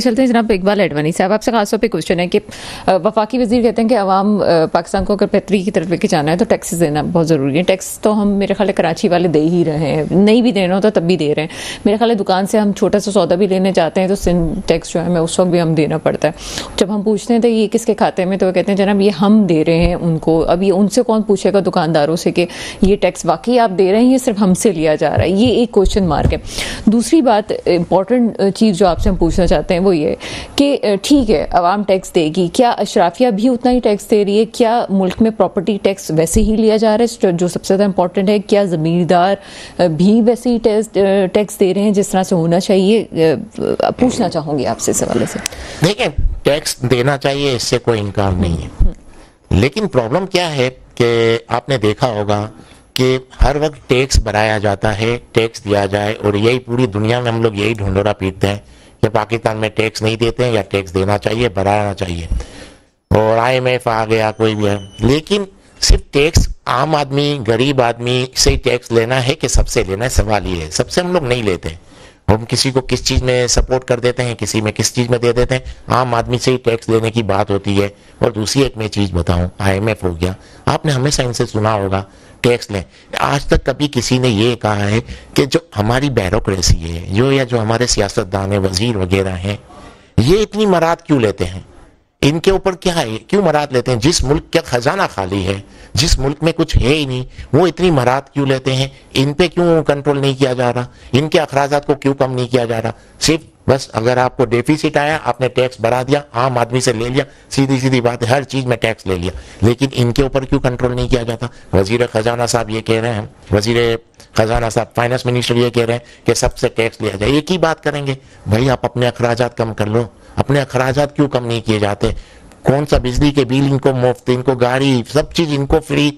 چلتے ہیں جناب اقبال اڈوانی صاحب، آپ سے خاص طور پہ کوشچن ہے کہ وفاقی وزیر کہتے ہیں کہ عوام پاکستان کو اگر بہتری کی طرف لے کے جانا ہے تو ٹیکسز دینا بہت ضروری ہے. ٹیکس تو ہم میرے خیال ہے کراچی والے دے ہی رہے ہیں، نہیں بھی دینا ہوتا تب بھی دے رہے ہیں. میرے خیال ہے دکان سے ہم چھوٹا سا سودا بھی لینے جاتے ہیں تو ٹیکس جو ہے ہمیں اس وقت بھی ہم دینا پڑتا ہے. جب ہم پوچھتے ہیں تو یہ کس کے کھاتے میں، تو وہ کہتے ہیں جناب یہ ہم دے رہے ہیں ان کو. اب یہ ان سے کون پوچھے گا دکانداروں سے کہ یہ ٹیکس واقعی آپ دے رہے ہیں، یہ صرف ہم سے لیا جا رہا ہے. یہ ایک کوشچن مارک ہے. دوسری بات امپورٹنٹ چیز جو آپ سے ہم پوچھنا چاہتے ہیں وہ یہ کہ ٹھیک ہے عوام ٹیکس دے گی، کیا اشرافیہ بھی اتنا ہی ٹیکس دے رہی ہے؟ کیا ملک میں پراپرٹی ٹیکس ویسے ہی لیا جا رہا ہے جو سب سے زیادہ امپورٹنٹ ہے؟ کیا زمیندار بھی ویسے ہی ٹیکس دے رہے ہیں جس طرح سے ہونا چاہیے؟ پوچھنا چاہوں گی آپ سے اس حوالے سے. دیکھیں، ٹیکس دینا چاہیے، اس سے کوئی انکار نہیں ہے، لیکن پرابلم کیا ہے کہ آپ نے دیکھا ہوگا کہ ہر وقت ٹیکس بڑھایا جاتا ہے، ٹیکس دیا جائے، اور یہی پوری دنیا میں ہم لوگ یہی ڈھنڈورا پیٹتے ہیں کہ پاکستان میں ٹیکس نہیں دیتے ہیں یا ٹیکس دینا چاہیے، بڑھانا چاہیے. اور IMF آ گیا، کوئی بھی ہے، لیکن صرف ٹیکس عام آدمی، غریب آدمی سے ٹیکس لینا ہے کہ سب سے لینا ہے؟ سوال یہ ہے. سب سے ہم لوگ نہیں لیتے. ہم کسی کو کس چیز میں سپورٹ کر دیتے ہیں، کسی میں کس چیز میں دے دیتے ہیں. عام آدمی سے ہی ٹیکس لینے کی بات ہوتی ہے. اور دوسری ایک میں چیز بتاؤں، IMF ہو گیا، آپ نے ہمیشہ ان سے سنا ہوگا ٹیکس لیں. آج تک کبھی کسی نے یہ کہا ہے کہ جو ہماری بیوروکریسی ہے، جو ہمارے سیاستدان وزیر وغیرہ ہیں، یہ اتنی مراد کیوں لیتے ہیں؟ ان کے اوپر کیا ہے، کیوں مراد لیتے ہیں؟ جس ملک کا خزانہ خالی ہے، جس ملک میں کچھ ہے ہی نہیں، وہ اتنی مراد کیوں لیتے ہیں؟ ان پہ کیوں کنٹرول نہیں کیا جا رہا؟ ان کے اخراجات کو کیوں کم نہیں کیا جا رہا؟ صرف بس اگر آپ کو ڈیفیسٹ آیا، آپ نے ٹیکس بڑھا دیا، عام آدمی سے لے لیا، سیدھی بات ہے، ہر چیز میں ٹیکس لے لیا. لیکن ان کے اوپر کیوں کنٹرول نہیں کیا جاتا؟ وزیر خزانہ صاحب یہ کہہ رہے ہیں، وزیر خزانہ صاحب، فائنانس منسٹر یہ کہہ رہے ہیں کہ سب سے ٹیکس لیا جائے. ایک ہی بات کریں گے، بھائی آپ اپنے اخراجات کم کر لو. اپنے اخراجات کیوں کم نہیں کیے جاتے؟ کون سا بجلی کے بل ان کو مفت، ان کو گاڑی، سب چیز ان کو فری.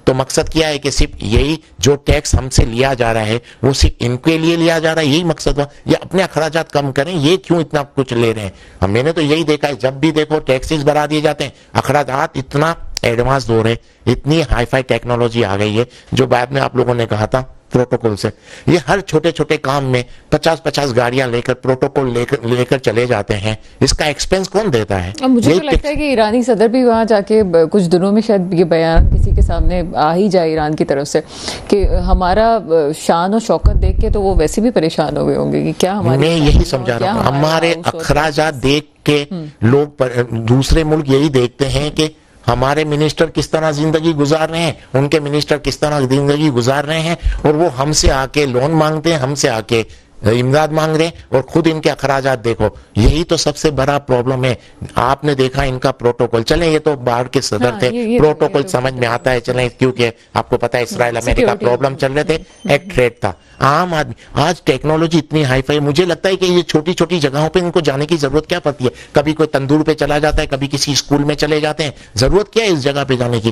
تو مقصد کیا ہے کہ صرف یہی جو ٹیکس ہم سے لیا جا رہا ہے وہ صرف ان کے لیے لیا جا رہا ہے؟ یہی مقصد ہوا؟ یا اپنے اخراجات کم کریں، یہ کیوں اتنا کچھ لے رہے ہیں؟ میں نے تو یہی دیکھا ہے، جب بھی دیکھو ٹیکسز بڑھا دیے جاتے ہیں، اخراجات اتنا ایڈوانس ہو رہے، اتنی ہائی فائی ٹیکنالوجی آ گئی ہے. جو بعد میں آپ لوگوں نے کہا تھا پروٹوکول سے، یہ ہر چھوٹے چھوٹے کام میں 50 گاڑیاں لے کر پروٹوکول لے کر چلے جاتے ہیں. اس کا ایکسپینس کون دیتا ہے؟ مجھے تو لگتا ہے کہ ایرانی صدر بھی وہاں جا کے کچھ دنوں میں شاید یہ بیان کسی کے سامنے آ ہی جائے ایران کی طرف سے کہ ہمارا شان و شوکت دیکھ کے تو وہ ویسے بھی پریشان ہوئے ہوں گے کہ کیا ہماری. میں یہی سمجھا رہا ہوں، ہمارے اخراجات دیکھ کے لوگ دوسرے ملک یہی دیکھتے ہیں کہ ہمارے منسٹر کس طرح زندگی گزار رہے ہیں، ان کے منسٹر کس طرح زندگی گزار رہے ہیں، اور وہ ہم سے آ کے لون مانگتے ہیں، ہم سے آ کے امداد مانگ رہے ہیں، اور خود ان کے اخراجات دیکھو. یہی تو سب سے بڑا پرابلم ہے. آپ نے دیکھا ان کا پروٹوکول، چلیں یہ تو باہر کے صدر تھے، پروٹوکول سمجھ میں آتا ہے، چلیں کیونکہ آپ کو پتا ہے اسرائیل امریکہ پرابلم چل رہے تھے، ایک ٹریڈ تھا. عام آدمی آج ٹیکنالوجی اتنی ہائی فائی، مجھے لگتا ہے کہ یہ چھوٹی چھوٹی جگہوں پہ ان کو جانے کی ضرورت کیا پڑتی ہے؟ کبھی کوئی تندور پہ چلا جاتا ہے، کبھی کسی اسکول میں چلے جاتے ہیں. ضرورت کیا ہے اس جگہ پہ جانے کی؟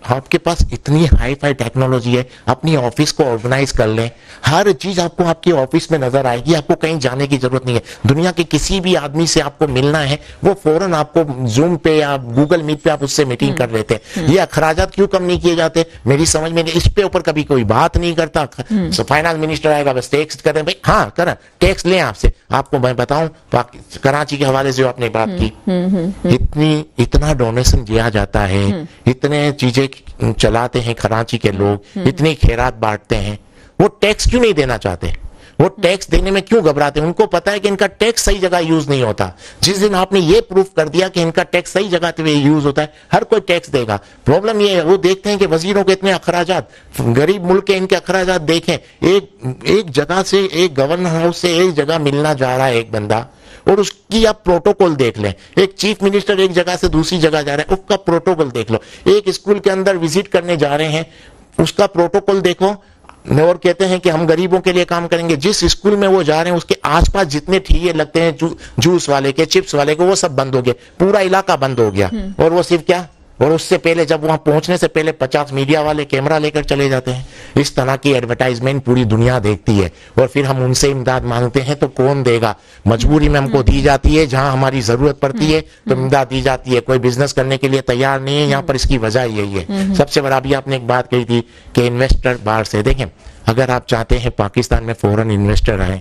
آپ کے پاس اتنی ہائی فائی ٹیکنالوجی ہے، اپنی آفس کو آرگنائز کر لیں، ہر چیز آپ کو آپ کے آفس میں نظر آئے گی، آپ کو کہیں جانے کی ضرورت نہیں ہے. دنیا کے کسی بھی آدمی سے آپ کو ملنا ہے، وہ فوراً آپ کو زوم پہ یا گوگل میٹ پہ آپ اس سے میٹنگ کر لیتے ہیں. یہ اخراجات کیوں کم نہیں کیے جاتے؟ میری سمجھ میں اس پہ اوپر کبھی کوئی بات نہیں کرتا. فائنانس منسٹر آئے گا بس ٹیکس کریں، بھائی ہاں کریں، ٹیکس لیں آپ سے. آپ کو میں بتاؤں کراچی کے حوالے سے جو آپ نے بات کی، اتنا ڈونیشن دیا جاتا ہے، اتنے چیزیں چلاتے ہیں کراچی کے لوگ، اتنی خیرات بانٹتے ہیں، وہ ٹیکس کیوں نہیں دینا چاہتے؟ وہ ٹیکس دینے میں کیوں گھبراتے ہیں؟ ان کو پتا ہے کہ ان کا ٹیکس صحیح جگہ یوز نہیں ہوتا. جس دن آپ نے یہ پروف کر دیا کہ ان کا ٹیکس صحیح جگہ پہ یوز ہوتا ہے، ہر کوئی ٹیکس دے گا. پرابلم یہ ہے، وہ دیکھتے ہیں کہ وزیروں کے اتنے اخراجات، غریب ملک کے ان کے اخراجات دیکھیں. ایک جگہ سے، ایک گورنر ہاؤس سے ایک جگہ ملنا جا رہا ہے ایک بندہ، اور اس کی آپ پروٹوکول دیکھ لیں. ایک چیف منسٹر ایک جگہ سے دوسری جگہ جا رہا ہے، اس کا پروٹوکول دیکھ لو. ایک اسکول کے اندر وزٹ کرنے جا رہے ہیں، اس کا پروٹوکول دیکھو. اور کہتے ہیں کہ ہم غریبوں کے لیے کام کریں گے. جس اسکول میں وہ جا رہے ہیں اس کے آس پاس جتنے ٹھیے لگتے ہیں جوس والے کے، چپس والے کے، وہ سب بند ہو گئے، پورا علاقہ بند ہو گیا. اور وہ صرف کیا، اور اس سے پہلے جب وہاں پہنچنے سے پہلے 50 میڈیا والے کیمرہ لے کر چلے جاتے ہیں. اس طرح کی ایڈورٹائزمنٹ پوری دنیا دیکھتی ہے، اور پھر ہم ان سے امداد مانگتے ہیں تو کون دے گا؟ مجبوری میں ہم کو دی جاتی ہے، جہاں ہماری ضرورت پڑتی ہے تو امداد دی جاتی ہے. کوئی بزنس کرنے کے لیے تیار نہیں ہے یہاں پر. اس کی وجہ یہی ہے. سب سے بڑا بھی آپ نے ایک بات کہی تھی کہ انویسٹر باہر سے. دیکھیں، اگر آپ چاہتے ہیں پاکستان میں فورن انویسٹر آئیں